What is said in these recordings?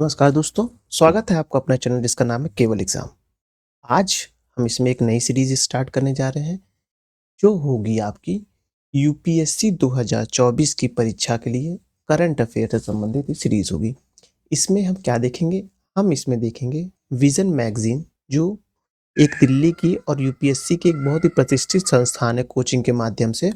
नमस्कार दोस्तों, स्वागत है आपका अपना चैनल जिसका नाम है केवल एग्जाम। आज हम इसमें एक नई सीरीज स्टार्ट करने जा रहे हैं जो होगी आपकी यूपीएससी 2024 की परीक्षा के लिए करंट अफेयर से संबंधित ये सीरीज होगी। इसमें हम क्या देखेंगे? हम इसमें देखेंगे विजन मैगजीन, जो एक दिल्ली की और यूपीएससी की एक बहुत ही प्रतिष्ठित संस्थान है कोचिंग के माध्यम से।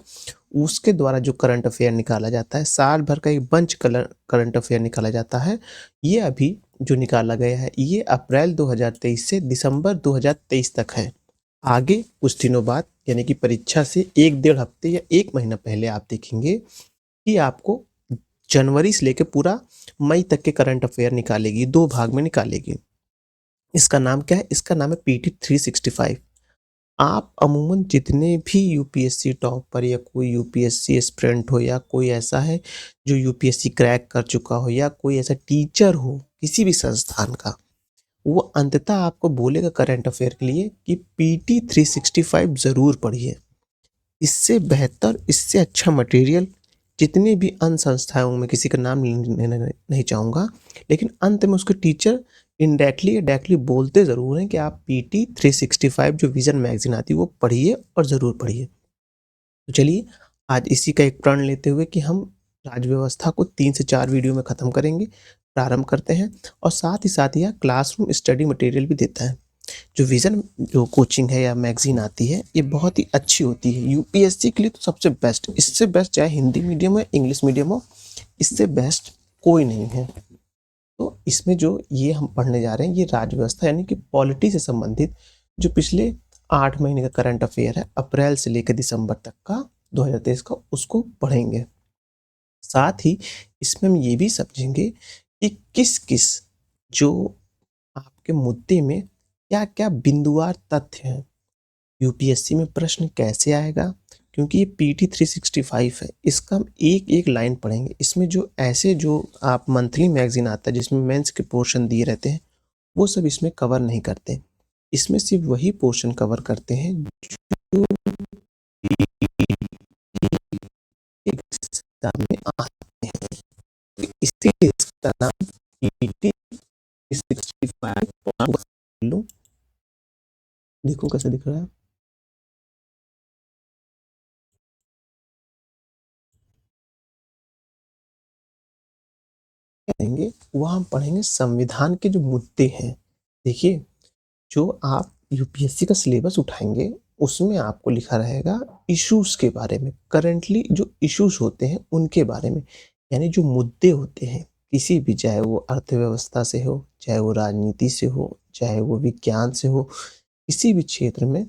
उसके द्वारा जो करंट अफेयर निकाला जाता है, साल भर का एक बंच करंट अफेयर निकाला जाता है। ये अभी जो निकाला गया है ये अप्रैल 2023 से दिसंबर 2023 तक है। आगे कुछ दिनों बाद यानी कि परीक्षा से एक डेढ़ हफ्ते या एक महीना पहले आप देखेंगे कि आपको जनवरी से लेकर पूरा मई तक के करंट अफेयर निकालेगी, 2 भाग में निकालेगी। इसका नाम क्या है? इसका नाम है पीटी 365। आप अमूमन जितने भी यूपीएससी टॉपर या कोई यूपीएससी एस्पिरेंट हो या कोई ऐसा है जो यूपीएससी क्रैक कर चुका हो या कोई ऐसा टीचर हो किसी भी संस्थान का, वो अंततः आपको बोलेगा करंट अफेयर के लिए कि पीटी 365 जरूर पढ़िए। इससे बेहतर, इससे अच्छा मटेरियल जितनी भी अन्य संस्थाओं में, किसी का नाम नहीं चाहूँगा, लेकिन अंत में उसके टीचर इनडायरेक्टली या डायरेक्टली बोलते ज़रूर हैं कि आप पीटी 365 जो विजन मैगजीन आती है वो पढ़िए और ज़रूर पढ़िए। तो चलिए आज इसी का एक प्रण लेते हुए कि हम राज्य व्यवस्था को 3 से 4 वीडियो में ख़त्म करेंगे, प्रारंभ करते हैं। और साथ ही यह क्लासरूम स्टडी मटेरियल भी देता है। जो विजन जो कोचिंग है या मैगजीन आती है ये बहुत ही अच्छी होती है यूपीएससी के लिए, तो सबसे बेस्ट, इससे बेस्ट चाहे हिंदी मीडियम हो इंग्लिश मीडियम हो, इससे बेस्ट कोई नहीं है। तो इसमें जो ये हम पढ़ने जा रहे हैं ये राज्य व्यवस्था यानी कि पॉलिटी से संबंधित जो पिछले 8 महीने का करंट अफेयर है अप्रैल से लेकर दिसंबर तक का 2023 का, उसको पढ़ेंगे। साथ ही इसमें हम ये भी समझेंगे कि किस किस जो आपके मुद्दे में क्या क्या बिंदुवार तथ्य हैं, यूपीएससी में प्रश्न कैसे आएगा, क्योंकि ये पीटी 365 है, इसका हम एक एक लाइन पढ़ेंगे। इसमें जो ऐसे जो आप मंथली मैगजीन आता है जिसमें मेंस के पोर्शन दिए रहते हैं वो सब इसमें कवर नहीं करते। इसमें सिर्फ वही पोर्शन कवर करते हैं जो एग्जाम में आते हैं। तो इसीलिए इसका नाम पीटी 365 लो। देखो कैसे दिख रहा है। पढ़ेंगे वहाँ हम पढ़ेंगे संविधान के जो मुद्दे हैं। देखिए, जो आप यूपीएससी का सिलेबस उठाएंगे उसमें आपको लिखा रहेगा इश्यूज के बारे में, करंटली जो इश्यूज होते हैं उनके बारे में, यानी जो मुद्दे होते हैं किसी भी, चाहे वो अर्थव्यवस्था से हो, चाहे वो राजनीति से हो, चाहे वो विज्ञान से हो, किसी भी क्षेत्र में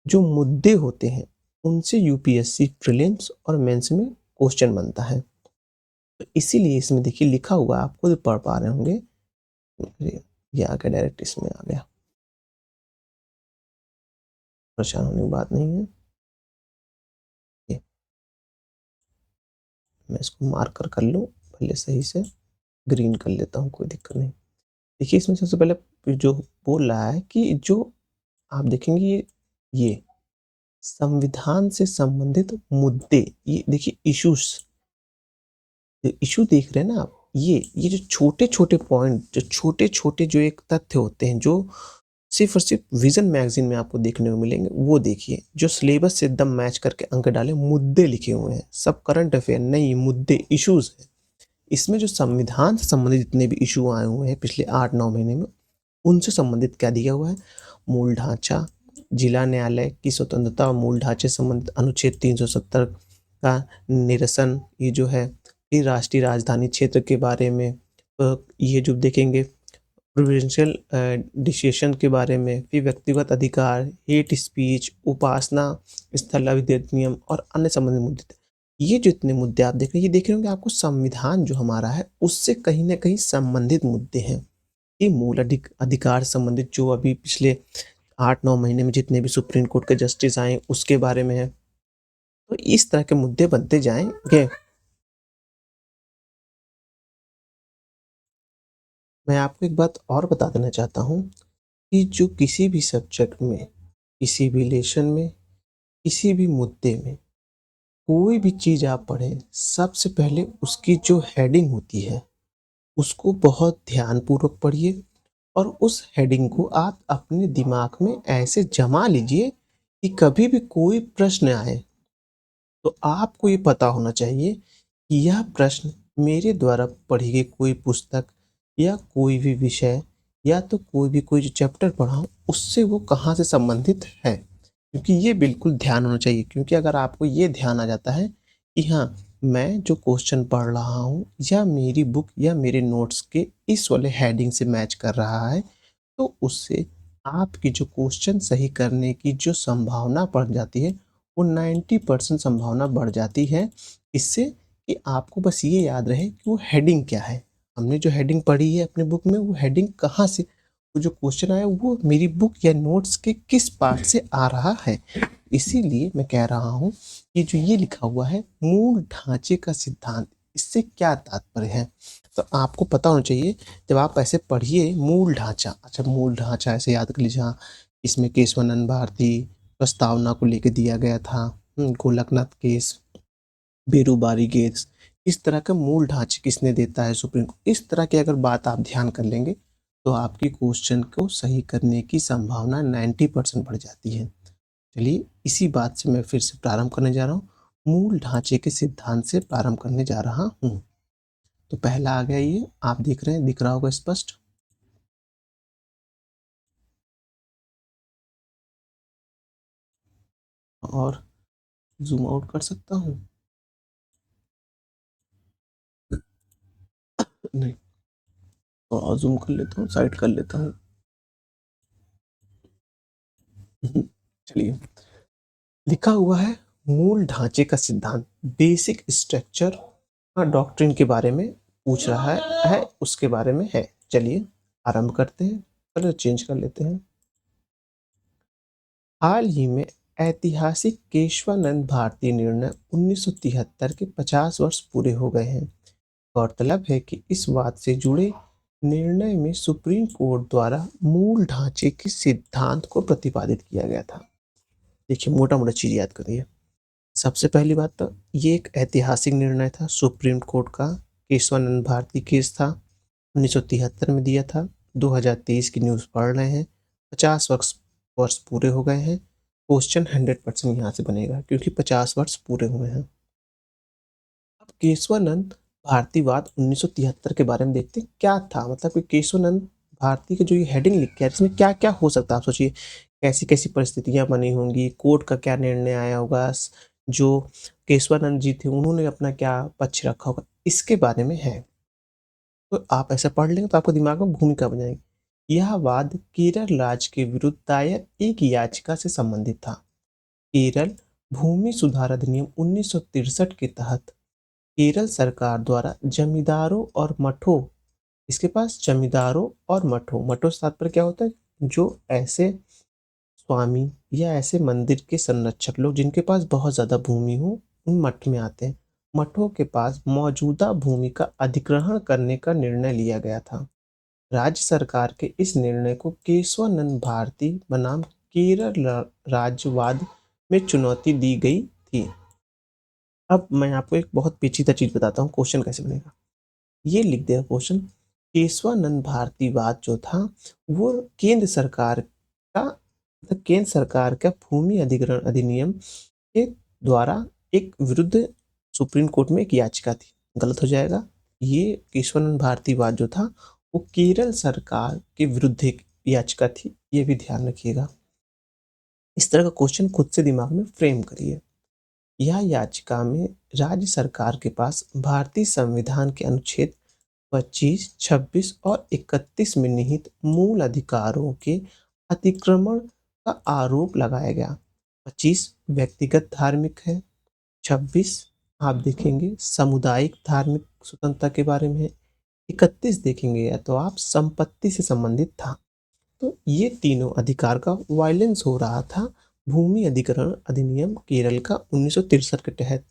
जो मुद्दे होते हैं उनसे यूपीएससी प्रीलिम्स और मेंस में क्वेश्चन बनता है। तो इसीलिए इसमें देखिए लिखा हुआ, आप खुद पढ़ पा रहे होंगे। ये आ गया, डायरेक्ट इसमें आ गया, परेशान होने की बात नहीं है। ये मैं इसको मार्कर कर लूँ पहले सही से, ग्रीन कर लेता हूँ, कोई दिक्कत नहीं। देखिए इसमें सबसे पहले जो बोल रहा है कि जो आप देखेंगे ये संविधान से संबंधित मुद्दे, ये देखिए इश्यूज, इश्यू देख रहे हैं ना आप, ये जो छोटे छोटे पॉइंट, जो छोटे छोटे जो एक तथ्य होते हैं जो सिर्फ और सिर्फ विजन मैगजीन में आपको देखने को मिलेंगे, वो देखिए। जो सिलेबस से एकदम मैच करके अंक डाले, मुद्दे लिखे हुए हैं, सब करंट अफेयर नहीं, मुद्दे इश्यूज हैं। इसमें जो संविधान से संबंधित जितने भी इशू आए हुए हैं पिछले 8-9 महीने में, उनसे संबंधित क्या दिया हुआ है? मूल ढांचा, जिला न्यायालय की स्वतंत्रता और मूल ढांचे संबंधित अनुच्छेद 370 का निरसन, ये जो है, फिर राष्ट्रीय राजधानी क्षेत्र के बारे में, ये जो देखेंगे प्रोविंशियल डिसीजन के बारे में, फिर व्यक्तिगत अधिकार, हेट स्पीच, उपासना स्थल अधिनियम और अन्य संबंधित मुद्दे थे। ये जो इतने मुद्दे आप देख रहे हैं, ये देख रहे होंगे आपको संविधान जो हमारा है उससे कहीं ना कहीं संबंधित मुद्दे हैं। ये मूल अधिकार संबंधित जो अभी पिछले 8-9 महीने में जितने भी सुप्रीम कोर्ट के जस्टिस आए उसके बारे में है। तो इस तरह के मुद्दे बनते जाएंगे। मैं आपको एक बात और बता देना चाहता हूँ कि जो किसी भी सब्जेक्ट में, किसी भी लेसन में, किसी भी मुद्दे में कोई भी चीज़ आप पढ़ें, सबसे पहले उसकी जो हेडिंग होती है उसको बहुत ध्यानपूर्वक पढ़िए और उस हेडिंग को आप अपने दिमाग में ऐसे जमा लीजिए कि कभी भी कोई प्रश्न आए तो आपको ये पता होना चाहिए कि यह प्रश्न मेरे द्वारा पढ़ी गई कोई पुस्तक या कोई भी विषय या तो कोई जो चैप्टर पढ़ा हूँ उससे वो कहाँ से संबंधित है। क्योंकि ये बिल्कुल ध्यान होना चाहिए, क्योंकि अगर आपको ये ध्यान आ जाता है कि हाँ, मैं जो क्वेश्चन पढ़ रहा हूँ या मेरी बुक या मेरे नोट्स के इस वाले हेडिंग से मैच कर रहा है, तो उससे आपकी जो क्वेश्चन सही करने की जो संभावना बढ़ जाती है, वो 90% संभावना बढ़ जाती है। इससे कि आपको बस ये याद रहे कि वो हेडिंग क्या है। हमने जो हेडिंग पढ़ी है अपने बुक में, वो हेडिंग कहाँ से, वो जो क्वेश्चन आया वो मेरी बुक या नोट्स के किस पार्ट से आ रहा है। इसीलिए मैं कह रहा हूँ कि जो ये लिखा हुआ है मूल ढांचे का सिद्धांत, इससे क्या तात्पर्य है, तो आपको पता होना चाहिए। जब आप ऐसे पढ़िए मूल ढांचा, अच्छा मूल ढांचा ऐसे याद कर लीजिए, हाँ, इसमें केशवानंद भारती प्रस्तावना को लेके दिया गया था, गोलकनाथ केस, बेरूबारी केस, इस तरह का मूल ढांचे किसने देता है सुप्रीम कोर्ट, इस तरह की अगर बात आप ध्यान कर लेंगे तो आपकी क्वेश्चन को सही करने की संभावना 90% बढ़ जाती है। चलिए इसी बात से मैं फिर से प्रारंभ करने जा रहा हूँ, मूल ढांचे के सिद्धांत से प्रारंभ करने जा रहा हूँ। तो पहला आ गया, ये आप देख रहे हैं, दिख रहा होगा स्पष्ट। और ज़ूम आउट कर सकता हूँ? नहीं, और ज़ूम कर लेता हूँ, साइड कर लेता हूँ। चलिए, लिखा हुआ है मूल ढांचे का सिद्धांत, बेसिक स्ट्रक्चर का डॉक्ट्रिन के बारे में पूछ रहा है, उसके बारे में है। चलिए आरंभ करते हैं, कलर चेंज कर लेते हैं। हाल ही में ऐतिहासिक केशवानंद भारती निर्णय 1973 के 50 वर्ष पूरे हो गए हैं। गौरतलब है कि इस बात से जुड़े निर्णय में सुप्रीम कोर्ट द्वारा मूल ढांचे के सिद्धांत को प्रतिपादित किया गया था। देखिए मोटा मोटा चीज याद करिए। सबसे पहली बात तो ये एक ऐतिहासिक निर्णय था सुप्रीम कोर्ट का, केशवानंद भारती केस था, 1973 में दिया था। 2023 की न्यूज़ पढ़ रहे हैं, 50 वर्ष वर्ष पूरे हो गए हैं। क्वेश्चन 100% यहाँ से बनेगा क्योंकि 50 वर्ष पूरे हुए हैं। अब केशवानंद भारतीवाद 1973 के बारे में देखते हैं क्या था, मतलब कि केशवानंद भारती के जो ये हेडिंग लिख के है इसमें क्या क्या हो सकता है। आप सोचिए कैसी कैसी परिस्थितियां बनी होंगी, कोर्ट का क्या निर्णय आया होगा, जो केशवानंद जी थे उन्होंने अपना क्या पक्ष रखा होगा, इसके बारे में है। तो आप ऐसा पढ़ लेंगे तो आपको दिमाग में भूमिका बन जाएगी। यह वाद केरल राज्य के विरुद्ध दायर एक याचिका से संबंधित था। केरल भूमि सुधार अधिनियम 1963 के तहत केरल सरकार द्वारा जमींदारों और मठों, इसके पास जमींदारों और मठों से तात्पर्य क्या होता है, जो ऐसे स्वामी या ऐसे मंदिर के संरक्षक लोग जिनके पास बहुत ज़्यादा भूमि हो, उन मठ में आते हैं। मठों के पास मौजूदा भूमि का अधिग्रहण करने का निर्णय लिया गया था। राज्य सरकार के इस निर्णय को केशवानंद भारती बनाम केरल राज्यवाद में चुनौती दी गई थी। अब मैं आपको एक बहुत पेचीदा चीज बताता हूँ, क्वेश्चन कैसे बनेगा। ये लिख दिया क्वेश्चन, केशवानंद भारतीवाद जो था वो केंद्र सरकार का, मतलब केंद्र सरकार का भूमि अधिग्रहण अधिनियम के द्वारा एक विरुद्ध सुप्रीम कोर्ट में एक याचिका थी। गलत हो जाएगा, ये केशवानंद भारतीवाद जो था वो केरल सरकार के विरुद्ध एक याचिका थी, ये भी ध्यान रखिएगा। इस तरह का क्वेश्चन खुद से दिमाग में फ्रेम करिए। यह याचिका में राज्य सरकार के पास भारतीय संविधान के अनुच्छेद 25, 26 और 31 में निहित मूल अधिकारों के अतिक्रमण का आरोप लगाया गया। 25 व्यक्तिगत धार्मिक है, 26 आप देखेंगे सामुदायिक धार्मिक स्वतंत्रता के बारे में है, 31 देखेंगे या तो आप संपत्ति से संबंधित था। तो ये तीनों अधिकार का वायलेंस हो रहा था भूमि अधिग्रहण अधिनियम केरल का 1963 के तहत।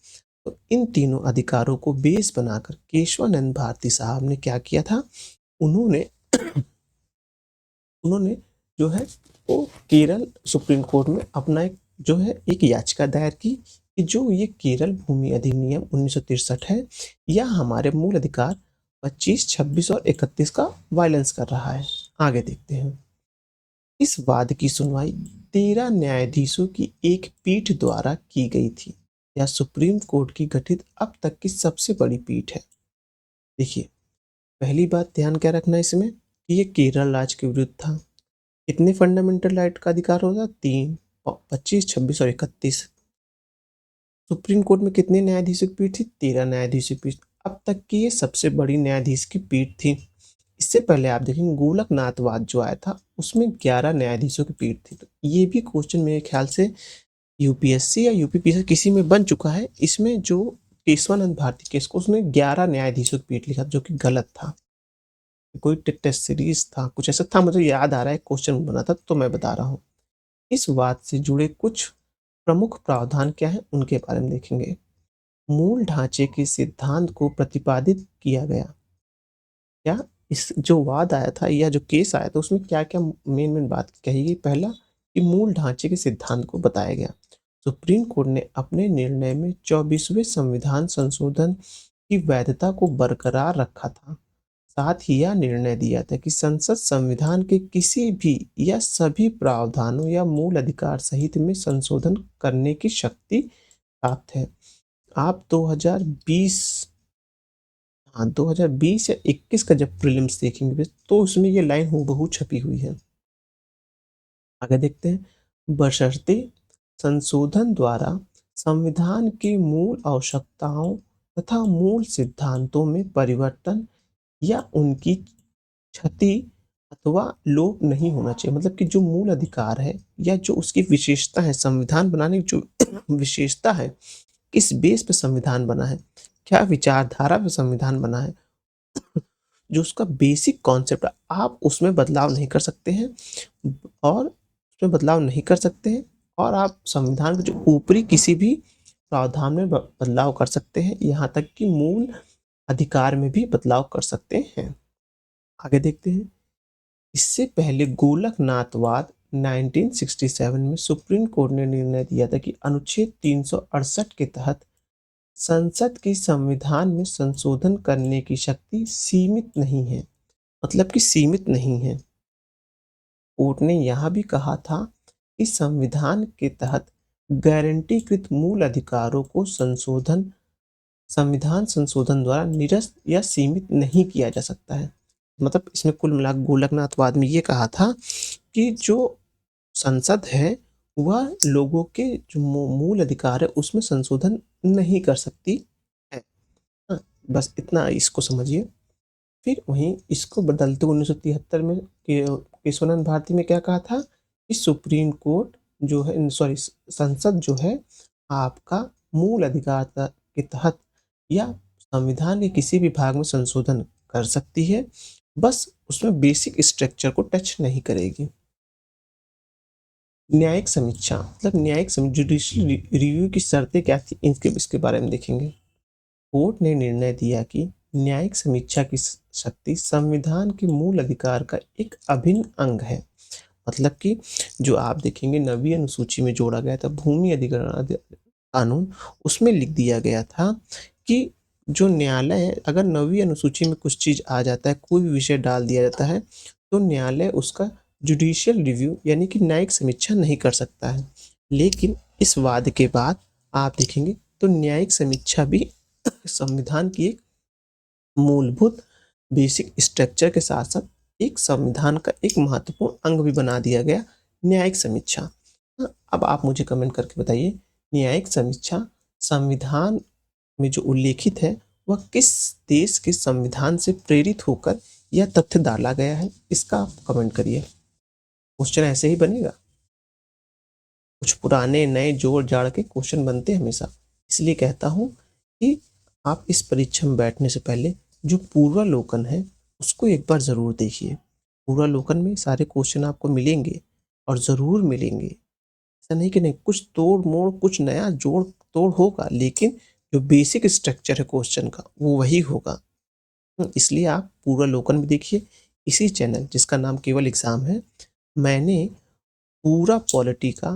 तो इन तीनों अधिकारों को बेस बनाकर केशवानंद भारती साहब ने क्या किया था, उन्होंने उन्होंने जो है वो केरल सुप्रीम कोर्ट में अपना एक जो है एक याचिका दायर की कि जो ये केरल भूमि अधिनियम 1963 है या हमारे मूल अधिकार 25, 26 और 31 का वायलेंस कर रहा है। आगे देखते हैं। इस वाद की सुनवाई 13 न्यायाधीशों की एक पीठ द्वारा की गई थी। यह सुप्रीम कोर्ट की गठित अब तक की सबसे बड़ी पीठ है। देखिए, पहली बात ध्यान क्या रखना है इसमें कि ये केरल राज्य के विरुद्ध था। कितने फंडामेंटल राइट का अधिकार होगा? 3, 25, 26 और 31। सुप्रीम कोर्ट में कितने न्यायाधीशों की पीठ थी? 13 न्यायाधीशों की पीठ। अब तक की ये सबसे बड़ी न्यायाधीश की पीठ थी। इससे पहले आप देखेंगे गोलकनाथवाद जो आया था उसमें 11 न्यायाधीशों की पीठ थी। तो ये भी क्वेश्चन मेरे ख्याल से यूपीएससी या यूपीपीएससी किसी में बन चुका है। इसमें जो केशवानंद भारती केस को उसने 11 न्यायाधीशों की पीठ लिखा, जो कि गलत था। कोई टेस्ट सीरीज था, कुछ ऐसा था, मुझे याद आ रहा है, क्वेश्चन बना था तो मैं बता रहा हूँ। इस वाद से जुड़े कुछ प्रमुख प्रावधान क्या है उनके बारे में देखेंगे। मूल ढांचे के सिद्धांत को प्रतिपादित किया गया। क्या इस जो वाद आया था या जो केस आया था उसमें क्या क्या मेन बात कही गई? पहला कि मूल ढांचे के सिद्धांत को बताया गया। सुप्रीम कोर्ट ने अपने निर्णय में 24वें संविधान संशोधन की वैधता को बरकरार रखा था। साथ ही यह निर्णय दिया था कि संसद संविधान के किसी भी या सभी प्रावधानों या मूल अधिकार सहित में संशोधन करने की शक्ति प्राप्त है। आप 2020, हाँ 2020 या 21 का जब प्रीलिम्स देखेंगे तो उसमें ये लाइन हूबहू छपी हुई है। आगे देखते हैं। बशर्ते संशोधन द्वारा संविधान की मूल आवश्यकताओं तथा मूल सिद्धांतों में परिवर्तन या उनकी क्षति अथवा लोप नहीं होना चाहिए। मतलब कि जो मूल अधिकार है या जो उसकी विशेषता है, संविधान बनाने की जो विशेषता है, किस बेस पे संविधान बना है, क्या विचारधारा पे संविधान बना है, जो उसका बेसिक कॉन्सेप्ट है, आप उसमें बदलाव नहीं कर सकते हैं। और उसमें बदलाव नहीं कर सकते हैं और आप संविधान के जो ऊपरी किसी भी प्रावधान में बदलाव कर सकते हैं, यहाँ तक कि मूल अधिकार में भी बदलाव कर सकते हैं। आगे देखते हैं। इससे पहले गोलकनाथवाद 1967 में सुप्रीम कोर्ट ने निर्णय दिया था कि अनुच्छेद 368 के तहत संसद के संविधान में संशोधन करने की शक्ति सीमित नहीं है। मतलब कि सीमित नहीं है। कोर्ट ने यह भी कहा था कि संविधान के तहत गारंटीकृत मूल अधिकारों को संविधान संशोधन द्वारा निरस्त या सीमित नहीं किया जा सकता है। मतलब इसमें कुल मिलाकर गोलकनाथवाद में ये कहा था कि जो संसद है वह लोगों के जो मूल अधिकार है उसमें संशोधन नहीं कर सकती है। हाँ, बस इतना इसको समझिए। फिर वहीं इसको बदलते 1973 में केशवानंद भारती में क्या कहा था कि सुप्रीम कोर्ट जो है, सॉरी, संसद जो है आपका मूल अधिकार के तहत या संविधान के किसी भी भाग में संशोधन कर सकती है, बस उसमें बेसिक स्ट्रक्चर को टच नहीं करेगी। न्यायिक समीक्षा, मतलब न्यायिक जुडिशियल रिव्यू की शर्तें क्या थी, इसके बारे में देखेंगे। कोर्ट ने निर्णय दिया कि न्यायिक समीक्षा की शक्ति संविधान के मूल अधिकार का एक अभिन्न अंग है। मतलब कि जो आप देखेंगे 9वीं अनुसूची में जोड़ा गया था भूमि अधिग्रहण कानून, उसमें लिख दिया गया था कि जो न्यायालय है, अगर 9वीं अनुसूची में कुछ चीज आ जाता है, कोई भी विषय डाल दिया जाता है, तो न्यायालय उसका जुडिशियल रिव्यू यानी कि न्यायिक समीक्षा नहीं कर सकता है। लेकिन इस वाद के बाद आप देखेंगे तो न्यायिक समीक्षा भी संविधान की एक मूलभूत बेसिक स्ट्रक्चर के साथ साथ एक संविधान का एक महत्वपूर्ण अंग भी बना दिया गया, न्यायिक समीक्षा। अब आप मुझे कमेंट करके बताइए, न्यायिक समीक्षा संविधान में जो उल्लेखित है वह किस देश के संविधान से प्रेरित होकर यह तथ्य डाला गया है, इसका आप कमेंट करिए। क्वेश्चन ऐसे ही बनेगा। कुछ पुराने नए जोड़ जाड़ के क्वेश्चन बनते हैं हमेशा। इसलिए कहता हूँ कि आप इस परीक्षा में बैठने से पहले जो पूर्वालोकन है उसको एक बार ज़रूर देखिए। पूर्वालोकन में सारे क्वेश्चन आपको मिलेंगे और ज़रूर मिलेंगे। ऐसा नहीं कि नहीं, कुछ तोड़ मोड़ कुछ नया जोड़ तोड़ होगा, लेकिन जो बेसिक स्ट्रक्चर है क्वेश्चन का वो वही होगा। इसलिए आप पूर्वालोकन भी देखिए। इसी चैनल जिसका नाम केवल एग्जाम है, मैंने पूरा पॉलिटी का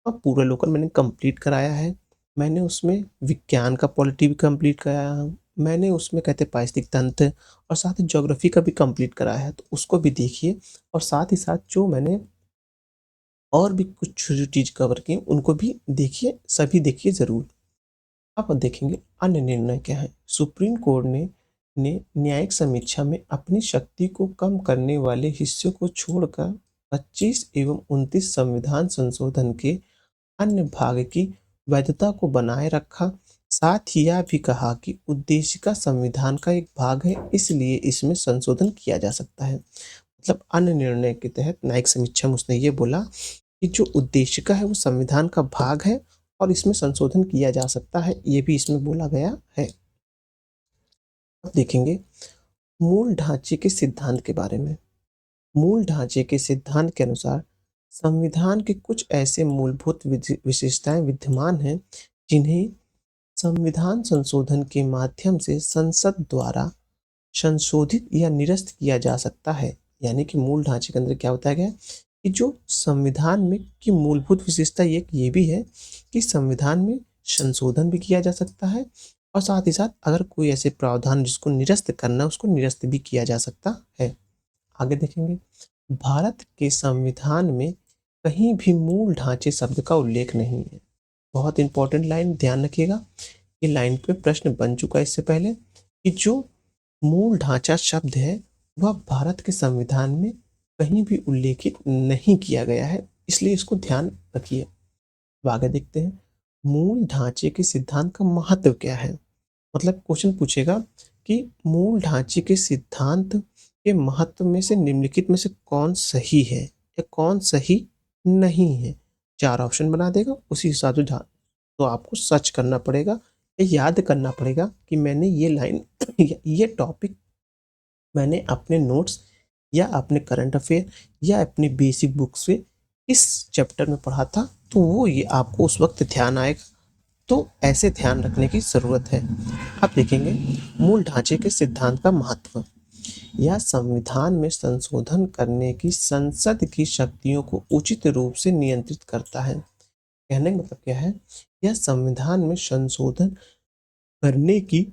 और पूर्वालोकन मैंने कंप्लीट कराया है। मैंने उसमें विज्ञान का पॉलिटी भी कंप्लीट कराया हूँ, मैंने उसमें कहते पारिस्थितिक तंत्र और साथ ही ज्योग्राफी का भी कंप्लीट करा है, तो उसको भी देखिए और साथ ही साथ जो मैंने और भी कुछ जो चीज़ कवर की उनको भी देखिए, सभी देखिए ज़रूर। अब देखेंगे अन्य निर्णय क्या है। सुप्रीम कोर्ट ने न्यायिक समीक्षा में अपनी शक्ति को कम करने वाले हिस्सों को छोड़कर 25 एवं 29 संविधान संशोधन के अन्य भाग की वैधता को बनाए रखा। साथ ही यह भी कहा कि उद्देशिका संविधान का एक भाग है, इसलिए इसमें संशोधन किया जा सकता है। मतलब अन्य निर्णय के तहत न्यायिक समीक्षा में उसने ये बोला कि जो उद्देशिका है वो संविधान का भाग है और इसमें संशोधन किया जा सकता है, ये भी इसमें बोला गया है। अब देखेंगे मूल ढांचे के सिद्धांत के बारे में। मूल ढांचे के सिद्धांत के अनुसार संविधान के कुछ ऐसे मूलभूत विशेषताएं विद्यमान हैं जिन्हें संविधान संशोधन के माध्यम से संसद द्वारा संशोधित या निरस्त किया जा सकता है। यानी कि मूल ढांचे के अंदर क्या होता है कि जो संविधान में की मूलभूत विशेषता ये भी है कि संविधान में संशोधन भी किया जा सकता है और साथ ही साथ अगर कोई ऐसे प्रावधान जिसको निरस्त करना है उसको निरस्त भी किया जा सकता है। आगे देखेंगे भारत के संविधान में कहीं भी मूल ढांचे शब्द का उल्लेख नहीं है। बहुत इंपॉर्टेंट लाइन, ध्यान रखिएगा। ये लाइन पे प्रश्न बन चुका है इससे पहले कि जो मूल ढांचा शब्द है वह भारत के संविधान में कहीं भी उल्लेखित नहीं किया गया है, इसलिए इसको ध्यान रखिए। अब आगे देखते हैं मूल ढांचे के सिद्धांत का महत्व क्या है। मतलब क्वेश्चन पूछेगा कि मूल ढांचे के सिद्धांत के महत्व में से निम्नलिखित में से कौन सही है या कौन सही नहीं है। 4 ऑप्शन बना देगा, उसी हिसाब से तो आपको सर्च करना पड़ेगा या याद करना पड़ेगा कि मैंने ये लाइन ये टॉपिक मैंने अपने नोट्स या अपने करंट अफेयर या अपनी बेसिक बुक से इस चैप्टर में पढ़ा था, तो वो ये आपको उस वक्त ध्यान आएगा। तो ऐसे ध्यान रखने की ज़रूरत है। अब देखेंगे मूल ढांचे के सिद्धांत का महत्व। यह संविधान में संशोधन करने की संसद की शक्तियों को उचित रूप से नियंत्रित करता है। कहने का मतलब क्या है, यह संविधान में संशोधन करने की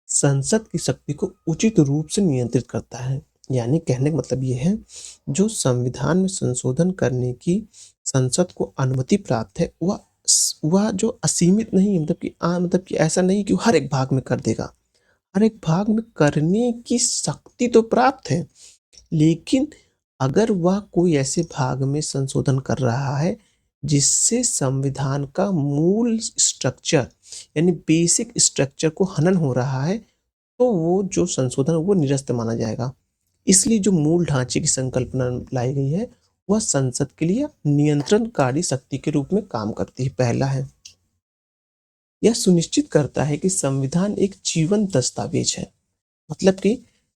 संसद की शक्ति को उचित रूप से नियंत्रित करता है। यानी कहने का मतलब ये है जो संविधान में संशोधन करने की संसद को अनुमति प्राप्त है वह जो असीमित नहीं है, मतलब कि ऐसा नहीं कि हर एक भाग में कर देगा। हर एक भाग में करने की शक्ति तो प्राप्त है, लेकिन अगर वह कोई ऐसे भाग में संशोधन कर रहा है जिससे संविधान का मूल स्ट्रक्चर यानी बेसिक स्ट्रक्चर को हनन हो रहा है, तो वो जो संशोधन वो निरस्त माना जाएगा। इसलिए जो मूल ढांचे की संकल्पना लाई गई है वह संसद के लिए नियंत्रणकारी शक्ति के रूप में काम करती है। पहला है यह सुनिश्चित करता है कि संविधान एक जीवंत दस्तावेज है। मतलब कि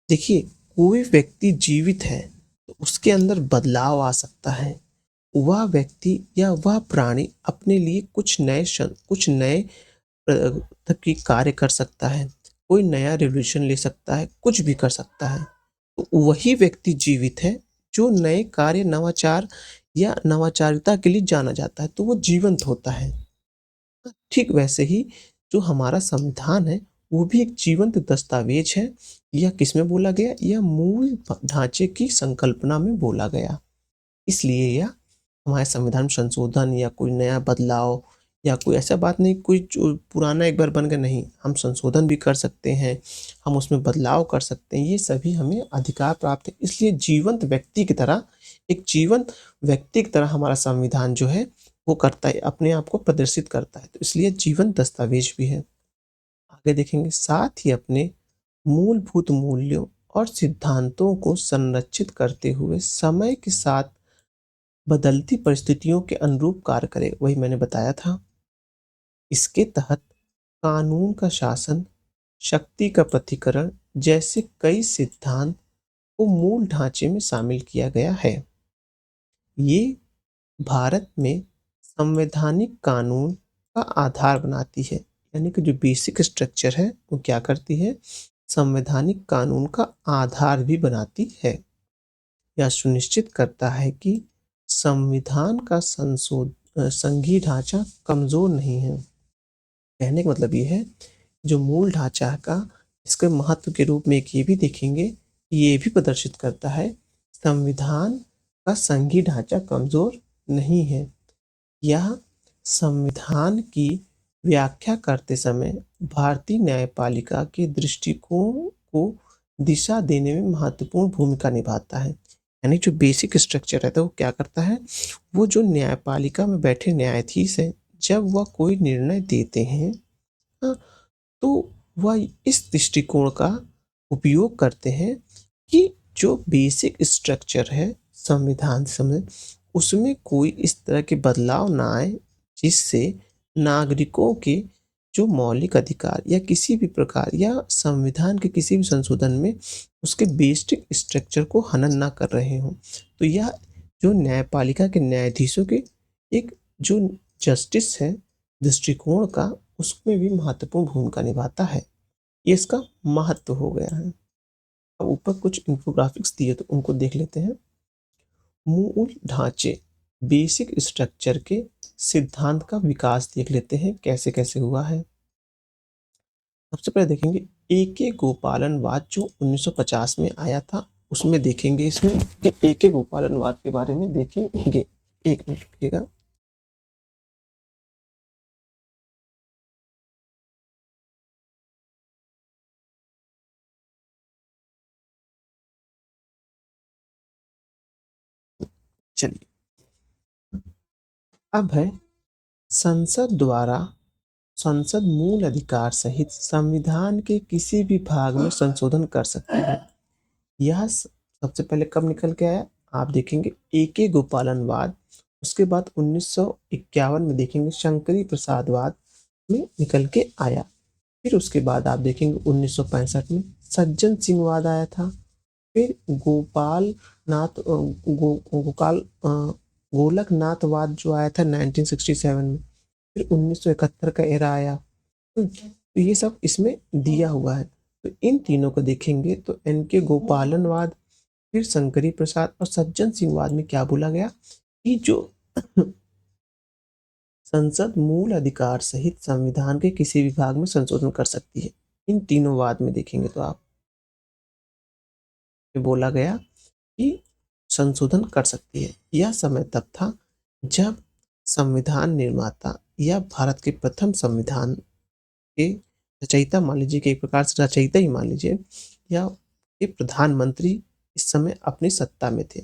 देखिए कोई व्यक्ति जीवित है तो उसके अंदर बदलाव आ सकता है। वह व्यक्ति या वह प्राणी अपने लिए कुछ नए तब की कार्य कर सकता है, कोई नया रिवोल्यूशन ले सकता है, कुछ भी कर सकता है। तो वही व्यक्ति जीवित है जो नए कार्य नवाचार या नवाचारिता के लिए जाना जाता है, तो वो जीवंत होता है। ठीक वैसे ही जो हमारा संविधान है वो भी एक जीवंत दस्तावेज है। यह किसमें बोला गया, यह मूल ढांचे की संकल्पना में बोला गया। इसलिए यह हमारे संविधान में संशोधन या कोई नया बदलाव या कोई ऐसा बात नहीं कोई जो पुराना एक बार बन गया, नहीं, हम संशोधन भी कर सकते हैं, हम उसमें बदलाव कर सकते हैं, ये सभी हमें अधिकार प्राप्त है। इसलिए जीवंत व्यक्ति की तरह एक जीवंत व्यक्ति की तरह हमारा संविधान जो है वो करता है, अपने आप को प्रदर्शित करता है, तो इसलिए जीवंत दस्तावेज भी है। आगे देखेंगे साथ ही अपने मूलभूत मूल्यों और सिद्धांतों को संरक्षित करते हुए समय के साथ बदलती परिस्थितियों के अनुरूप कार्य करे, वही मैंने बताया था। इसके तहत कानून का शासन, शक्ति का प्रतिकरण जैसे कई सिद्धांत को मूल ढांचे में शामिल किया गया है। ये भारत में संवैधानिक कानून का आधार बनाती है। यानी कि जो बेसिक स्ट्रक्चर है वो क्या करती है, संवैधानिक कानून का आधार भी बनाती है। यह सुनिश्चित करता है कि संविधान का संघीय ढांचा कमजोर नहीं है। कहने का मतलब ये है, जो मूल ढांचा का इसके महत्व के रूप में एक ये भी देखेंगे, ये भी प्रदर्शित करता है संविधान का संघीय ढांचा कमजोर नहीं है। यह संविधान की व्याख्या करते समय भारतीय न्यायपालिका के दृष्टिकोण को दिशा देने में महत्वपूर्ण भूमिका निभाता है। यानी जो बेसिक स्ट्रक्चर रहता है वो क्या करता है, वो जो न्यायपालिका में बैठे न्यायाधीश हैं, जब वह कोई निर्णय देते हैं, हाँ, तो वह इस दृष्टिकोण का उपयोग करते हैं कि जो बेसिक स्ट्रक्चर है संविधान समय, उसमें कोई इस तरह के बदलाव ना आए जिससे नागरिकों के जो मौलिक अधिकार या किसी भी प्रकार या संविधान के किसी भी संशोधन में उसके बेसिक स्ट्रक्चर को हनन ना कर रहे हों। तो यह जो न्यायपालिका के न्यायाधीशों के एक जो जस्टिस है दृष्टिकोण का, उसमें भी महत्वपूर्ण भूमिका निभाता है। ये इसका महत्व हो गया है। अब ऊपर कुछ इन्फोग्राफिक्स दिए तो उनको देख लेते हैं। मूल ढांचे बेसिक स्ट्रक्चर के सिद्धांत का विकास देख लेते हैं कैसे कैसे हुआ है। सबसे पहले देखेंगे एके गोपालनवाद जो 1950 में आया था, उसमें देखेंगे इसमें कि एके गोपालनवाद के बारे में देखेंगे। एक मिनट रुकिएगा। चलिए, अब है संसद द्वारा संसद मूल अधिकार सहित संविधान के किसी भी भाग में संशोधन कर सकती है। यह सबसे पहले कब निकल के आया, आप देखेंगे एके गोपालनवाद, उसके बाद 1951 में देखेंगे शंकरी प्रसादवाद में निकल के आया। फिर उसके बाद आप देखेंगे 1965 में सज्जन सिंह वाद आया था। फिर गोपाल नाथ गोपाल गोलकनाथवाद जो आया था 1967 में। फिर 1971 का एरा आया। तो ये सब इसमें दिया हुआ है। तो इन तीनों को देखेंगे तो एनके गोपालनवाद, फिर शंकरी प्रसाद और सज्जन सिंह वाद में क्या बोला गया कि जो संसद मूल अधिकार सहित संविधान के किसी भी भाग में संशोधन कर सकती है। इन तीनों वाद में देखेंगे तो आप बोला गया कि संशोधन कर सकती है। यह समय तब था जब संविधान निर्माता या भारत के प्रथम संविधान के रचयिता मान लीजिए कि एक प्रकार से रचयिता ही मान लीजिए, या ये प्रधानमंत्री इस समय अपनी सत्ता में थे।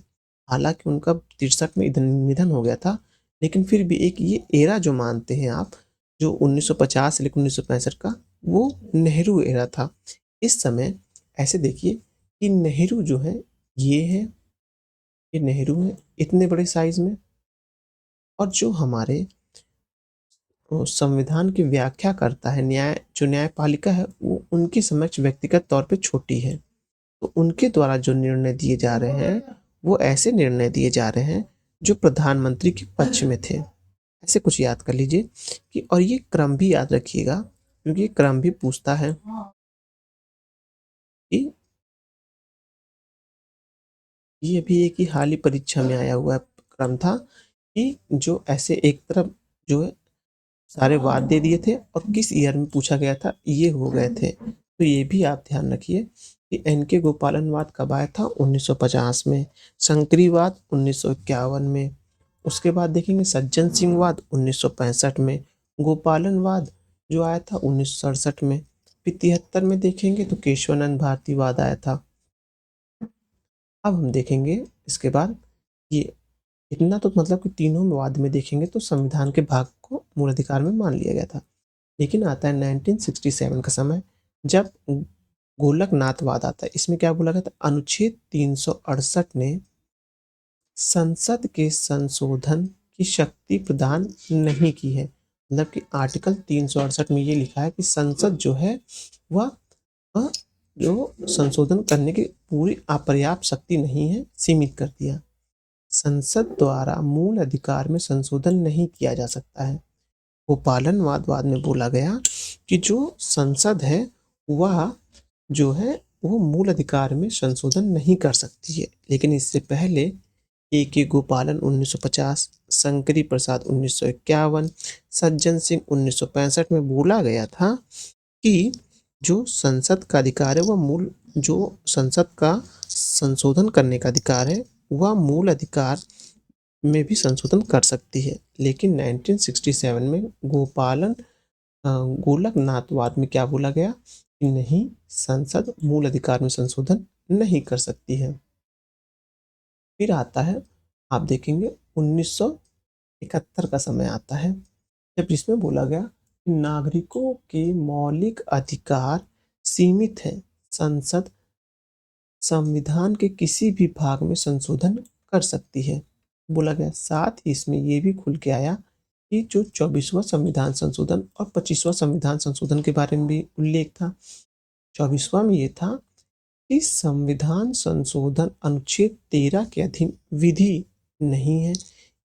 हालांकि उनका 63 में निधन हो गया था, लेकिन फिर भी एक ये एरा जो मानते हैं आप, जो 1950 से लेकर 1965 का, वो नेहरू एरा था। इस समय ऐसे देखिए कि नेहरू जो है ये है, ये नेहरू है इतने बड़े साइज में, और जो हमारे संविधान की व्याख्या करता है जो न्यायपालिका है, वो उनके समक्ष व्यक्तिगत तौर पे छोटी है। तो उनके द्वारा जो निर्णय दिए जा रहे हैं वो ऐसे निर्णय दिए जा रहे हैं जो प्रधानमंत्री के पक्ष में थे। ऐसे कुछ याद कर लीजिए कि, और ये क्रम भी याद रखिएगा क्योंकि ये क्रम भी पूछता है कि ये भी एक ही हाल ही परीक्षा में आया हुआ क्रम था कि जो ऐसे एक तरफ जो है सारे वाद दे दिए थे और किस ईयर में पूछा गया था ये हो गए थे। तो ये भी आप ध्यान रखिए कि एनके गोपालनवाद कब आया था, 1950 में। शंकरीवाद 1951 में। उसके बाद देखेंगे सज्जन सिंह वाद 1965 में। गोपालनवाद जो आया था 1967 में। फिर 73 में देखेंगे तो केशवानंद भारती वाद आया था। अब हम देखेंगे इसके बाद ये इतना, तो मतलब कि तीनों वाद में देखेंगे तो संविधान के भाग को मूल अधिकार में मान लिया गया था। लेकिन आता है 1967 का समय, जब गोलकनाथवाद आता है। इसमें क्या बोला गया था, अनुच्छेद 368 ने संसद के संशोधन की शक्ति प्रदान नहीं की है। मतलब कि आर्टिकल 368 में ये लिखा है कि संसद जो है वह जो संशोधन करने की पूरी अपर्याप्त शक्ति नहीं है, सीमित कर दिया। संसद द्वारा मूल अधिकार में संशोधन नहीं किया जा सकता है। गोपालनवाद में बोला गया कि जो संसद है वह जो है वो मूल अधिकार में संशोधन नहीं कर सकती है। लेकिन इससे पहले ए के गोपालन 1950, शंकरी प्रसाद 1951, सज्जन सिंह 1965 में बोला गया था कि जो संसद का अधिकार है वह मूल जो संसद का संशोधन करने का अधिकार है वह मूल अधिकार में भी संशोधन कर सकती है। लेकिन 1967 में गोलकनाथवाद में क्या बोला गया कि नहीं, संसद मूल अधिकार में संशोधन नहीं कर सकती है। फिर आता है, आप देखेंगे 1971 का समय आता है जब इसमें बोला गया कि नागरिकों के मौलिक अधिकार सीमित है, संसद संविधान के किसी भी भाग में संशोधन कर सकती है बोला गया। साथ ही इसमें यह भी खुल के आया कि जो 24वां संविधान संशोधन और 25वां संविधान संशोधन के बारे में भी उल्लेख था। 24वां में ये था कि संविधान संशोधन अनुच्छेद 13 के अधीन विधि नहीं है,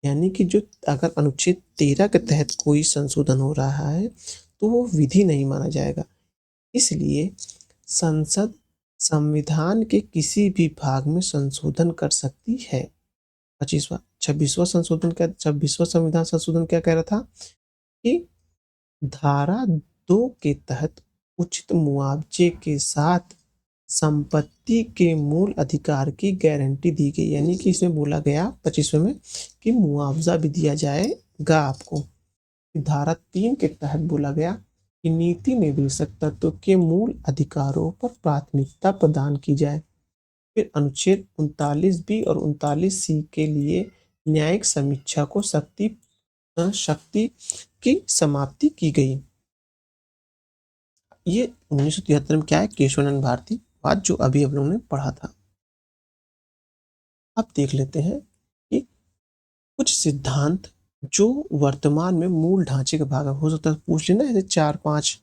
यानी कि जो अगर अनुच्छेद 13 के तहत कोई संशोधन हो रहा है तो वो विधि नहीं माना जाएगा। इसलिए संसद संविधान के किसी भी भाग में संशोधन कर सकती है। 26वां संविधान संशोधन क्या कह रहा था कि धारा 2 के तहत उचित मुआवजे के साथ संपत्ति के मूल अधिकार की गारंटी दी गई, यानी कि इसमें बोला गया 25वें में कि मुआवजा भी दिया जाएगा आपको। धारा 3 के तहत बोला गया कि नीति निर्देशक तत्व के मूल अधिकारों पर प्राथमिकता प्रदान की जाए। फिर अनुच्छेद 39 बी और 39 सी के लिए न्यायिक समीक्षा को शक्ति की समाप्ति की गई। ये 1973 में क्या है, केशवानंद भारती बात जो अभी हम लोगों ने पढ़ा था। अब देख लेते हैं कि कुछ सिद्धांत जो वर्तमान में मूल ढांचे का भाग हो सकता है पूछ लेना, ऐसे 4-5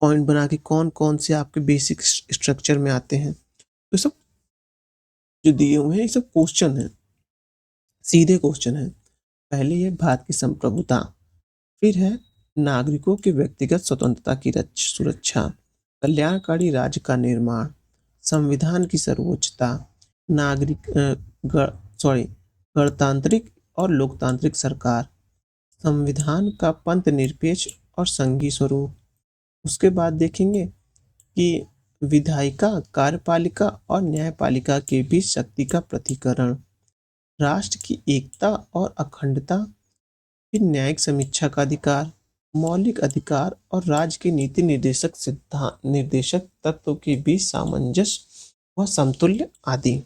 पॉइंट बना के कौन कौन से आपके बेसिक स्ट्रक्चर में आते हैं। तो सब जो दिए हुए हैं ये सब क्वेश्चन है, सीधे क्वेश्चन है। पहले ये भारत की संप्रभुता, फिर है नागरिकों की व्यक्तिगत स्वतंत्रता की सुरक्षा, कल्याणकारी राज्य का निर्माण, संविधान की सर्वोच्चता, गणतांत्रिक और लोकतांत्रिक सरकार, संविधान का पंथ निरपेक्ष और संघीय स्वरूप। उसके बाद देखेंगे कि विधायिका, कार्यपालिका और न्यायपालिका के बीच शक्ति का प्रतिकरण, राष्ट्र की एकता और अखंडता, फिर न्यायिक समीक्षा का अधिकार, मौलिक अधिकार और राज्य के नीति निर्देशक तत्वों के बीच सामंजस्य व समतुल्य आदि।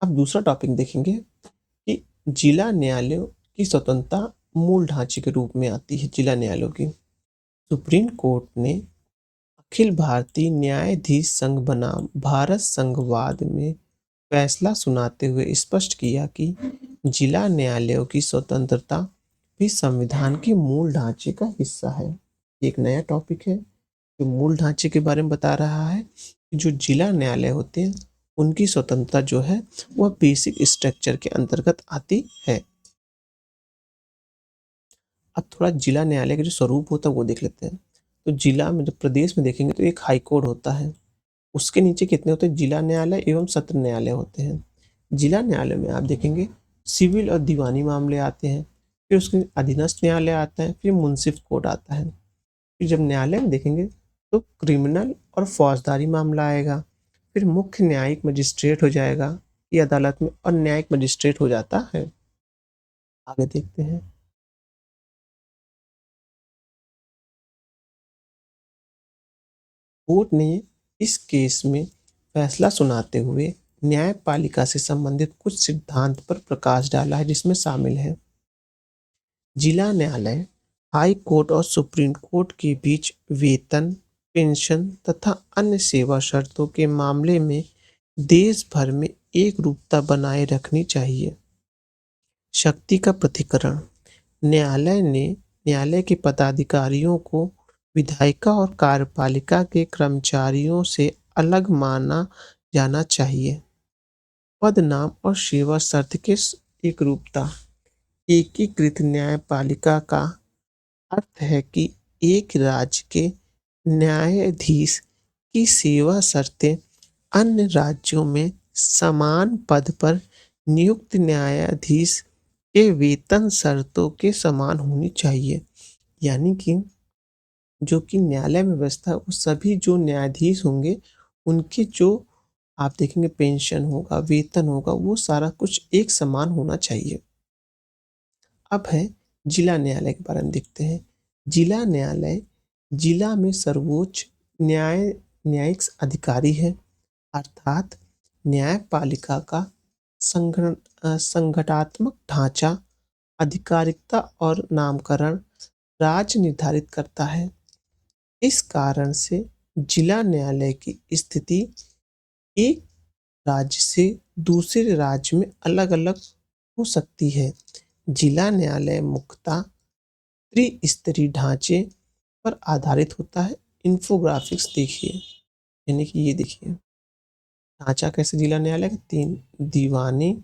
अब दूसरा टॉपिक देखेंगे कि जिला न्यायालयों की स्वतंत्रता मूल ढांचे के रूप में आती है। जिला न्यायालयों की सुप्रीम कोर्ट ने अखिल भारतीय न्यायाधीश संघ बनाम भारत संघवाद में फैसला सुनाते हुए स्पष्ट किया कि जिला न्यायालयों की स्वतंत्रता भी संविधान के मूल ढांचे का हिस्सा है। एक नया टॉपिक है जो मूल ढांचे के बारे में बता रहा है कि जो जिला न्यायालय होते हैं उनकी स्वतंत्रता जो है वह बेसिक स्ट्रक्चर के अंतर्गत आती है। अब थोड़ा जिला न्यायालय का जो स्वरूप होता है वो देख लेते हैं। तो जिला में, जब प्रदेश में देखेंगे तो एक हाई कोर्ट होता है, उसके नीचे कितने होते हैं, जिला न्यायालय एवं सत्र न्यायालय होते हैं। जिला न्यायालय में आप देखेंगे सिविल और दीवानी मामले आते हैं, फिर उसके अधीनस्थ न्यायालय आता है, फिर मुंसिफ कोर्ट आता है। फिर जब न्यायालय में देखेंगे तो क्रिमिनल और फौजदारी मामला आएगा, फिर मुख्य न्यायिक मजिस्ट्रेट हो जाएगा ये अदालत में, और न्यायिक मजिस्ट्रेट हो जाता है। आगे देखते हैं। कोर्ट ने इस केस में फैसला सुनाते हुए न्यायपालिका से संबंधित कुछ सिद्धांत पर प्रकाश डाला है, जिसमें शामिल है जिला न्यायालय हाई कोर्ट और सुप्रीम कोर्ट के बीच वेतन, पेंशन तथा अन्य सेवा शर्तों के मामले में देश भर में एक रूपता बनाए रखनी चाहिए। शक्ति का प्रतिकरण, न्यायालय के पदाधिकारियों को विधायिका और कार्यपालिका के कर्मचारियों से अलग माना जाना चाहिए। पद, नाम और सेवा शर्त के एक रूपता, एकीकृत न्यायपालिका का अर्थ है कि एक राज्य के न्यायाधीश की सेवा शर्तें अन्य राज्यों में समान पद पर नियुक्त न्यायाधीश के वेतन शर्तों के समान होनी चाहिए। यानी कि जो कि न्यायालय में व्यवस्था है, वो सभी जो न्यायाधीश होंगे, उनके जो आप देखेंगे पेंशन होगा, वेतन होगा, वो सारा कुछ एक समान होना चाहिए। अब है जिला न्यायालय के बारे में देखते हैं। जिला न्यायालय जिला में सर्वोच्च न्यायिक अधिकारी है, अर्थात न्यायपालिका का संगठनात्मक ढांचा, आधिकारिकता और नामकरण राज्य निर्धारित करता है। इस कारण से जिला न्यायालय की स्थिति एक राज्य से दूसरे राज्य में अलग-अलग हो सकती है। जिला न्यायालय मुख्यतः त्रिस्तरीय ढांचे पर आधारित होता है। इन्फोग्राफिक्स देखिए, यानी कि ये देखिए ढांचा कैसे जिला न्यायालय का 3 दीवानी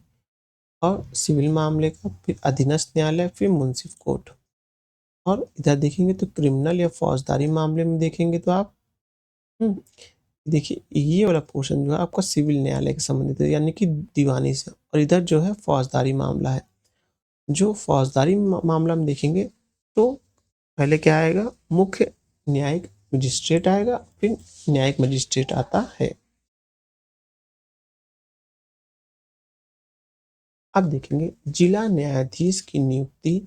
और सिविल मामले का, फिर अधीनस्थ न्यायालय, फिर मुंसिफ कोर्ट। और इधर देखेंगे तो क्रिमिनल या फौजदारी मामले में देखेंगे तो आप देखिए ये वाला पोर्शन जो है आपका सिविल न्यायालय के संबंधित है, यानी कि दीवानी से, और इधर जो है फौजदारी मामला है। जो फौजदारी मामला में देखेंगे तो पहले क्या आएगा, मुख्य न्यायिक मजिस्ट्रेट आएगा, फिर न्यायिक मजिस्ट्रेट आता है। अब देखेंगे जिला न्यायाधीश की नियुक्ति,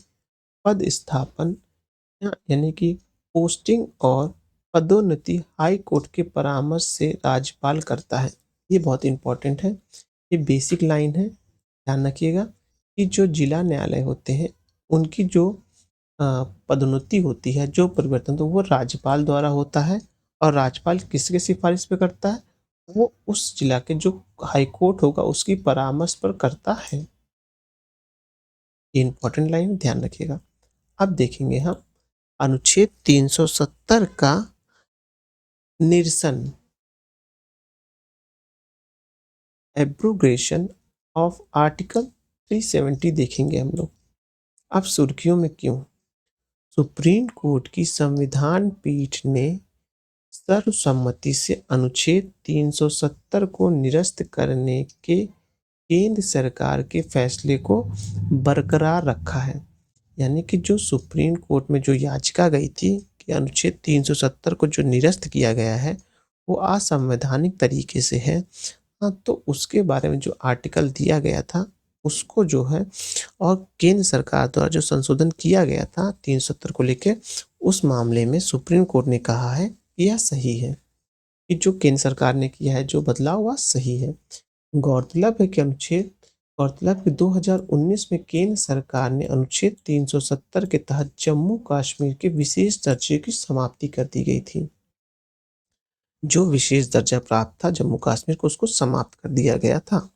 पद स्थापन यानी कि पोस्टिंग और पदोन्नति हाई कोर्ट के परामर्श से राज्यपाल करता है। ये बहुत इंपॉर्टेंट है, ये बेसिक लाइन है, ध्यान रखिएगा कि जो जिला न्यायालय होते हैं उनकी जो पदोन्नति होती है, जो परिवर्तन तो वो राज्यपाल द्वारा होता है, और राज्यपाल किसके सिफारिश पे करता है, वो उस जिला के जो हाई कोर्ट होगा उसकी परामर्श पर करता है। ये इंपॉर्टेंट लाइन ध्यान रखिएगा। अब देखेंगे हम अनुच्छेद 370 का निरसन, एब्रोगेशन ऑफ आर्टिकल 370 देखेंगे हम लोग। अब सुर्खियों में क्यों? सुप्रीम कोर्ट की संविधान पीठ ने सर्वसम्मति से अनुच्छेद 370 को निरस्त करने के केंद्र सरकार के फैसले को बरकरार रखा है। यानी कि जो सुप्रीम कोर्ट में जो याचिका गई थी कि अनुच्छेद 370 को जो निरस्त किया गया है वो असंवैधानिक तरीके से है, हाँ, तो उसके बारे में जो आर्टिकल दिया गया था उसको जो है, और केंद्र सरकार द्वारा जो संशोधन किया गया था 370 को लेकर, उस मामले में सुप्रीम कोर्ट ने कहा है कि यह सही है, कि जो केंद्र सरकार ने किया है जो बदलाव वह सही है। गौरतलब है कि अनुच्छेद गौरतलब कि 2019 में केंद्र सरकार ने अनुच्छेद 370 के तहत जम्मू कश्मीर के विशेष दर्जे की समाप्ति कर दी गई थी। जो विशेष दर्जा प्राप्त था जम्मू कश्मीर को, उसको समाप्त कर दिया गया था।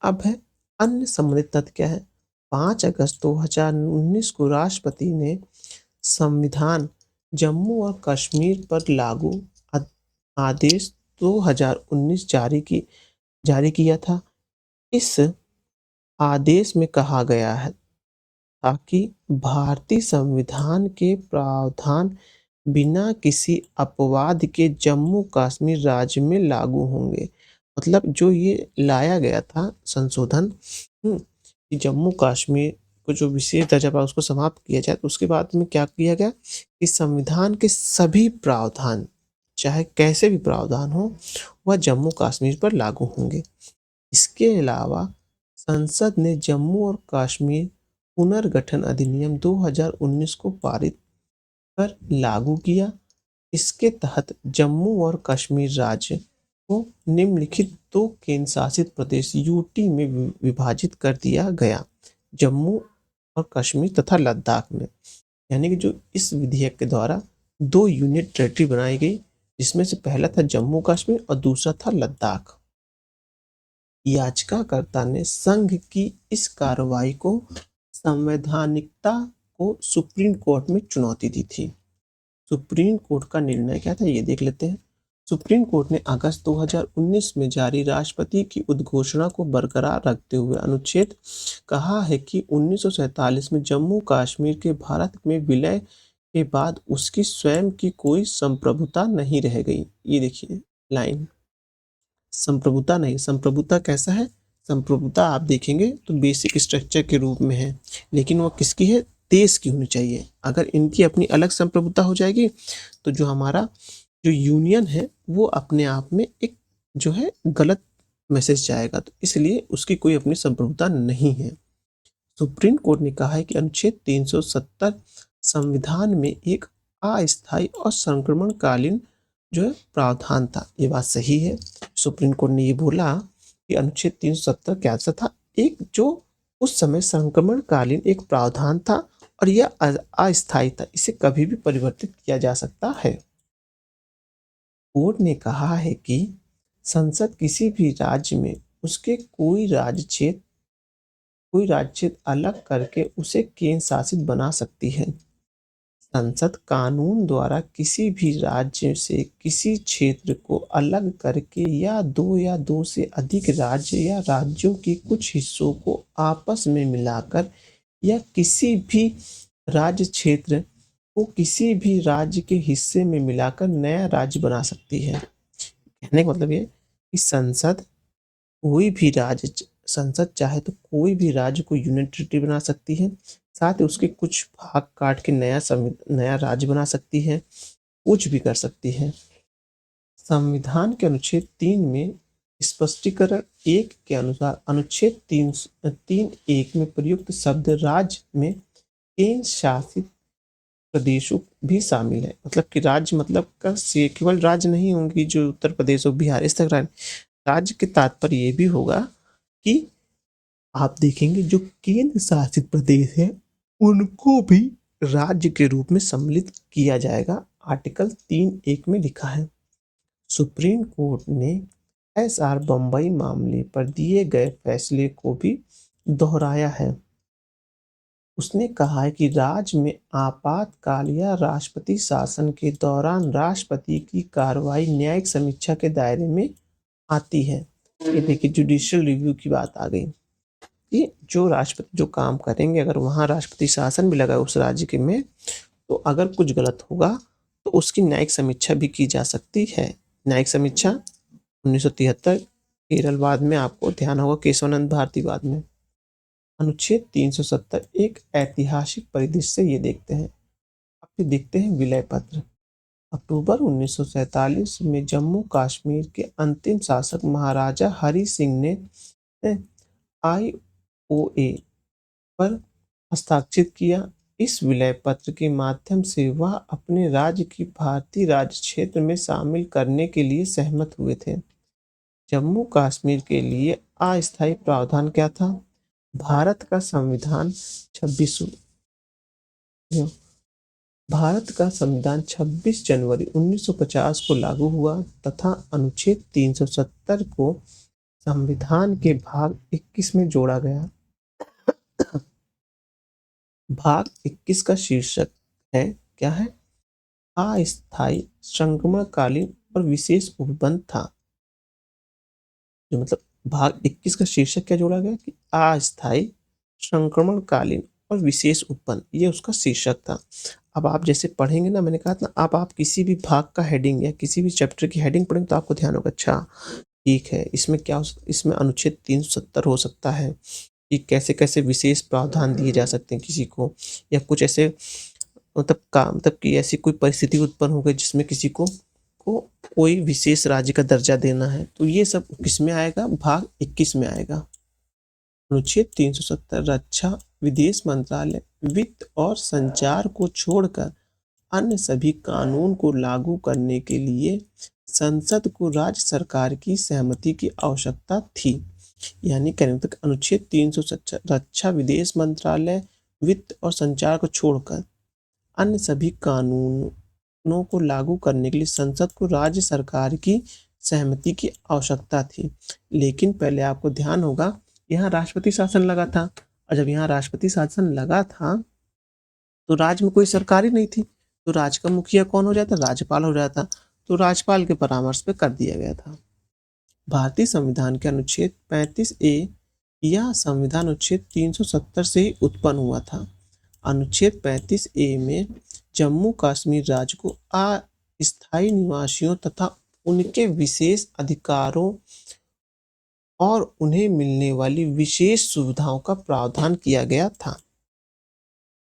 अब है अन्य संबंधित तथ्य क्या है। 5 अगस्त 2019 को राष्ट्रपति ने संविधान जम्मू और कश्मीर पर लागू आदेश 2019 जारी किया था। इस आदेश में कहा गया है ताकि भारतीय संविधान के प्रावधान बिना किसी अपवाद के जम्मू कश्मीर राज्य में लागू होंगे। मतलब जो ये लाया गया था संशोधन, कि जम्मू कश्मीर को जो विशेष दर्जा पाया उसको समाप्त किया जाए, तो उसके बाद में क्या किया गया कि संविधान के सभी प्रावधान, चाहे कैसे भी प्रावधान हो, वह जम्मू कश्मीर पर लागू होंगे। इसके अलावा संसद ने जम्मू और कश्मीर पुनर्गठन अधिनियम 2019 को पारित कर लागू किया। इसके तहत जम्मू और कश्मीर राज्य को निम्नलिखित 2 केंद्र शासित प्रदेश यूटी में विभाजित कर दिया गया, जम्मू और कश्मीर तथा लद्दाख में। यानी कि जो इस विधेयक के द्वारा 2 यूनिट टेरिटरी बनाई गई, जिसमें से पहला था जम्मू कश्मीर और दूसरा था लद्दाख। याचिकाकर्ता ने संघ की इस कार्रवाई को संवैधानिकता को सुप्रीम कोर्ट में चुनौती दी थी। सुप्रीम कोर्ट का निर्णय क्या था ये देख लेते हैं। सुप्रीम कोर्ट ने अगस्त 2019 में जारी राष्ट्रपति की उद्घोषणा को बरकरार रखते हुए अनुच्छेद कहा है कि 1947 में जम्मू कश्मीर के भारत में विलय के बाद उसकी स्वयं की कोई संप्रभुता नहीं रह गई। ये देखिए लाइन, संप्रभुता नहीं, संप्रभुता कैसा है? संप्रभुता आप देखेंगे तो बेसिक स्ट्रक्चर के रूप में है, लेकिन वो किसकी है? देश की होनी चाहिए। अगर इनकी अपनी अलग संप्रभुता हो जाएगी तो जो हमारा जो यूनियन है वो अपने आप में एक जो है गलत मैसेज जाएगा, तो इसलिए उसकी कोई अपनी संप्रभुता नहीं है। सुप्रीम कोर्ट ने कहा है कि अनुच्छेद 370 संविधान में एक अस्थायी और संक्रमणकालीन जो है प्रावधान था। ये बात सही है। सुप्रीम कोर्ट ने ये बोला कि अनुच्छेद 370 क्या था? एक जो उस समय संक्रमणकालीन एक प्रावधान था और यह अस्थायी था, इसे कभी भी परिवर्तित किया जा सकता है। कोर्ट ने कहा है कि संसद किसी भी राज्य में उसके कोई राज्य क्षेत्र अलग करके उसे केंद्र शासित बना सकती है। संसद कानून द्वारा किसी भी राज्य से किसी क्षेत्र को अलग करके या दो से अधिक राज्य या राज्यों के कुछ हिस्सों को आपस में मिलाकर या किसी भी राज्य क्षेत्र को किसी भी राज्य के हिस्से में मिलाकर नया राज्य बना सकती है। कहने का मतलब ये कि संसद चाहे तो कोई भी राज्य को यूनियन टेरिटरी बना सकती है, साथ ही उसके कुछ भाग काट के नया राज्य बना सकती है, कुछ भी कर सकती है। संविधान के अनुच्छेद 3 में स्पष्टीकरण 1 के अनुसार अनुच्छेद 3(1) में प्रयुक्त शब्द राज्य में केंद्र शासित प्रदेशों भी शामिल है। मतलब कि राज्य मतलब का केवल राज्य नहीं होंगी जो उत्तर प्रदेश और बिहार इस तक राज्य के तात्पर्य ये भी होगा कि आप देखेंगे जो केंद्र शासित प्रदेश है उनको भी राज्य के रूप में सम्मिलित किया जाएगा। आर्टिकल 3(1) में लिखा है। सुप्रीम कोर्ट ने SR बम्बई मामले पर दिए गए फैसले को भी दोहराया है। उसने कहा है कि राज्य में आपातकाल या राष्ट्रपति शासन के दौरान राष्ट्रपति की कार्रवाई न्यायिक समीक्षा के दायरे में आती है। ये देखिए जुडिशियल रिव्यू की बात आ गई कि जो राष्ट्रपति जो काम करेंगे अगर वहाँ राष्ट्रपति शासन भी लगा उस राज्य के में, तो अगर कुछ गलत होगा तो उसकी न्यायिक समीक्षा भी की जा सकती है। न्यायिक समीक्षा 1973 केरल बाद में आपको ध्यान होगा, केशवानंद भारती बाद में। अनुच्छेद 370 एक ऐतिहासिक परिदृश्य से ये देखते हैं। आप ये देखते हैं विलय पत्र। अक्टूबर 1947 में जम्मू कश्मीर के अंतिम शासक महाराजा हरि सिंह ने IOA पर हस्ताक्षर किया। इस विलय पत्र के माध्यम से वह अपने राज्य की भारतीय राज्य क्षेत्र में शामिल करने के लिए सहमत हुए थे। जम्मू कश्मीर के लिए अस्थायी प्रावधान क्या था? भारत का संविधान 26 जनवरी 1950 को लागू हुआ तथा अनुच्छेद 370 को संविधान के भाग 21 में जोड़ा गया। भाग 21 का शीर्षक है क्या है? अस्थायी संक्रमणकालीन और विशेष उपबंध था। जो मतलब भाग 21 का शीर्षक क्या जोड़ा गया कि अस्थायी संक्रमणकालीन और विशेष उपबंध, ये उसका शीर्षक था। अब आप जैसे पढ़ेंगे ना, मैंने कहा था ना, आप किसी भी भाग का हेडिंग या किसी भी चैप्टर की हेडिंग पढ़ेंगे तो आपको ध्यान होगा, अच्छा ठीक है इसमें क्या इसमें अनुच्छेद 370 हो सकता है कि कैसे कैसे विशेष प्रावधान दिए जा सकते हैं किसी को, या कुछ ऐसे मतलब कि ऐसी कोई परिस्थिति उत्पन्न हो गई जिसमें किसी को कोई विशेष राज्य का दर्जा देना है, तो ये सब किसमें आएगा? भाग 21 में आएगा। अनुच्छेद 370 रक्षा, विदेश मंत्रालय, वित्त और संचार को छोड़कर अन्य सभी कानून को लागू करने के लिए संसद को राज्य सरकार की सहमति की आवश्यकता थी। यानी कहने तक अनुच्छेद 370 रक्षा, विदेश मंत्रालय, वित्त और संचार को छोड़कर अन्य सभी कानूनों को लागू करने के लिए संसद को राज्य सरकार की सहमति की आवश्यकता थी। लेकिन पहले आपको ध्यान होगा यहाँ राष्ट्रपति शासन लगा था, और जब यहाँ राष्ट्रपति शासन लगा था तो राज्य में कोई सरकार ही नहीं थी, तो राज्य का मुखिया कौन हो जाता? राज्यपाल हो जाता। तो राज्यपाल के परामर्श पे कर दिया गया था। भारतीय संविधान के अनुच्छेद 35A यह संविधान अनुच्छेद 370 से ही उत्पन्न हुआ था। अनुच्छेद 35A में जम्मू कश्मीर राज्य को अस्थायी निवासियों तथा उनके विशेष अधिकारों और उन्हें मिलने वाली विशेष सुविधाओं का प्रावधान किया गया था।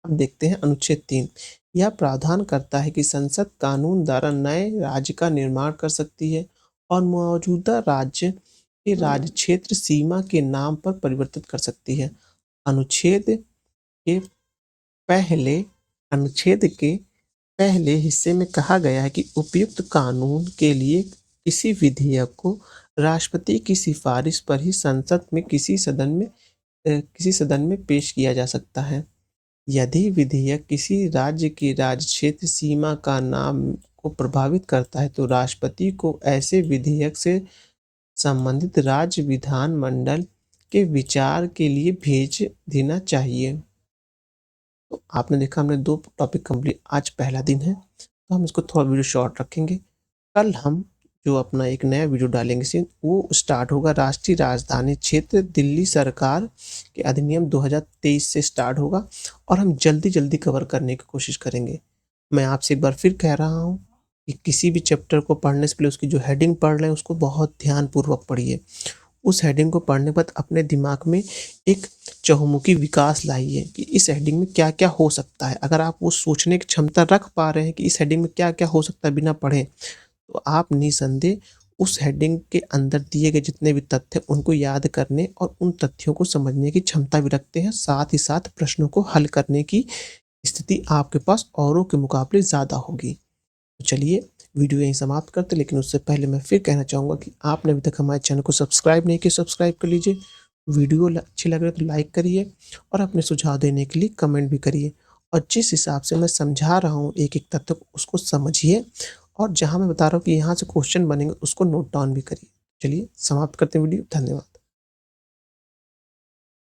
अब देखते हैं अनुच्छेद 3। यह प्रावधान करता है कि संसद कानून द्वारा नए राज्य का निर्माण कर सकती है और मौजूदा राज्य के राज्य क्षेत्र सीमा के नाम पर परिवर्तित कर सकती है। अनुच्छेद के पहले अनुच्छेद के पहले हिस्से में कहा गया है कि उपयुक्त कानून के लिए किसी विधेयक को राष्ट्रपति की सिफारिश पर ही संसद में किसी सदन में पेश किया जा सकता है। यदि विधेयक किसी राज्य की राज्य क्षेत्र सीमा का नाम को प्रभावित करता है तो राष्ट्रपति को ऐसे विधेयक से संबंधित राज्य विधानमंडल के विचार के लिए भेज देना चाहिए। तो आपने देखा हमने 2 टॉपिक कंप्लीट। आज पहला दिन है तो हम इसको थोड़ा वीडियो शॉर्ट रखेंगे। कल हम जो अपना एक नया वीडियो डालेंगे वो स्टार्ट होगा राष्ट्रीय राजधानी क्षेत्र दिल्ली सरकार के अधिनियम 2023 से स्टार्ट होगा और हम जल्दी कवर करने की कोशिश करेंगे। मैं आपसे एक बार फिर कह रहा हूँ कि किसी भी चैप्टर को पढ़ने से पहले उसकी जो हेडिंग पढ़ रहे हैं उसको बहुत ध्यानपूर्वक पढ़िए। उस हेडिंग को पढ़ने के बाद अपने दिमाग में एक चहुमुखी विकास लाइए कि इस हेडिंग में क्या-क्या हो सकता है। अगर आप वो सोचने की क्षमता रख पा रहे हैं कि इस हेडिंग में क्या-क्या हो सकता है बिना पढ़े, तो आप निसंदेह उस हेडिंग के अंदर दिए गए जितने भी तथ्य हैं उनको याद करने और उन तथ्यों को समझने की क्षमता भी रखते हैं। साथ ही साथ प्रश्नों को हल करने की स्थिति आपके पास औरों के मुकाबले ज़्यादा होगी। तो चलिए वीडियो यहीं समाप्त करते, लेकिन उससे पहले मैं फिर कहना चाहूँगा कि आपने अभी तक हमारे चैनल को सब्सक्राइब नहीं किया, सब्सक्राइब कर लीजिए। वीडियो अच्छी लग रही है तो लाइक करिए और अपने सुझाव देने के लिए कमेंट भी करिए। और जिस हिसाब से मैं समझा रहा हूँ एक-एक तथ्य को उसको समझिए और जहाँ मैं बता रहा हूँ कि यहाँ से क्वेश्चन बनेंगे उसको नोट डाउन भी करिए। चलिए समाप्त करते हैं वीडियो। धन्यवाद।